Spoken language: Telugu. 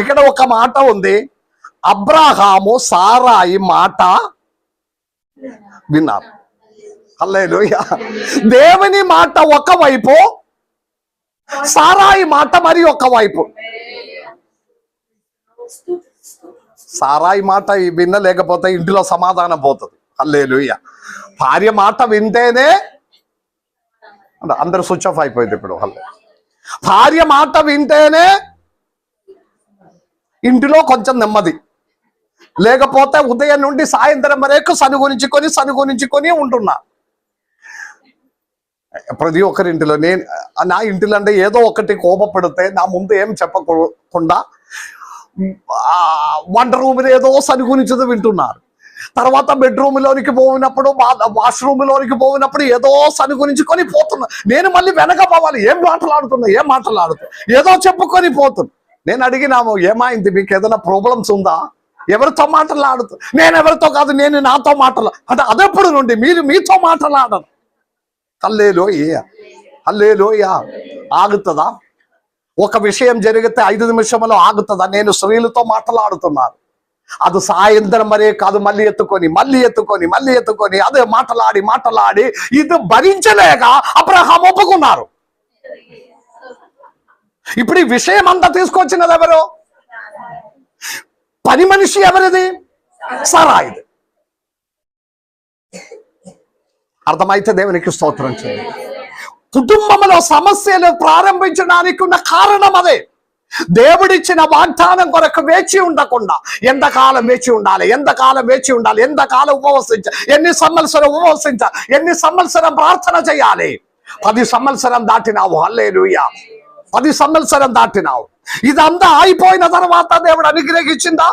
ఇక్కడ ఒక మాట ఉంది, అబ్రహాము సారాయి మాట విన్నారు. హల్లెలూయా. దేవుని మాట ఒకవైపు, సారాయి మాట మరి ఒకవైపు. సారాయి మాట వినలేకపోతే ఇంటిలో సమాధానం పోతుంది. హల్లెలూయా. భార్య మాట వింటేనే అందరు స్విచ్ ఆఫ్ అయిపోయింది ఇప్పుడు. భార్య మాట వింటేనే ఇంటిలో కొంచెం నెమ్మది, లేకపోతే ఉదయం నుండి సాయంత్రం వరకు సనుగురించుకొని ఉంటున్నా. ప్రతి ఒక్కరింటిలో, నా ఇంటిలో అంటే ఏదో ఒకటి కోపపడితే నా ముందు ఏం చెప్పకుండా వంట రూమ్లో ఏదో సనుగురించదు వింటున్నారు. తర్వాత బెడ్రూమ్లోనికి పోయినప్పుడు, వాష్రూమ్లోనికి పోయినప్పుడు ఏదో సనుగురించుకొని పోతున్నా. నేను మళ్ళీ వెనక పోవాలి, ఏం మాట్లాడుతున్నా ఏదో చెప్పుకొని పోతున్నా. నేను అడిగినాము, ఏమైంది, మీకు ఏదైనా ప్రాబ్లమ్స్ ఉందా, ఎవరితో మాట్లాడుతూ? నేను ఎవరితో కాదు, నేను నాతో అంటే అదెప్పుడు నుండి మీరు మీతో మాట్లాడను. హల్లెలూయా. ఆగుతుందా? ఒక విషయం జరిగితే 5 నిమిషంలో ఆగుతుందా? నేను స్త్రీలతో మాట్లాడుతున్నాను. అది సాయంత్రం మరే కాదు, మళ్ళీ ఎత్తుకొని అదే మాట్లాడి ఇది భరించలేక అబ్రహాము ఒప్పుకున్నారు. ఇప్పుడు ఈ విషయం అంతా తీసుకొచ్చినది ఎవరు? పని మనిషి ఎవరిది? సారాయిది. అర్థమైతే దేవునికి స్తోత్రం చేయండి. కుటుంబంలో సమస్యలు ప్రారంభించడానికి ఉన్న కారణం అదే. దేవుడిచ్చిన వాగ్దానం కొరకు వేచి ఉండకుండా, ఎంతకాలం వేచి ఉండాలి, ఎంతకాలం ఉపవసించాలి, ఎన్ని సంవత్సరం ఉపవసించాలి, ఎన్ని సంవత్సరం ప్రార్థన చేయాలి. 10 సంవత్సరం దాటినావు. హల్లెలూయా. 10 సంవత్సరం దాటినావు. ఇదంతా అయిపోయిన తర్వాత దేవుడు అనుగ్రహించిందా?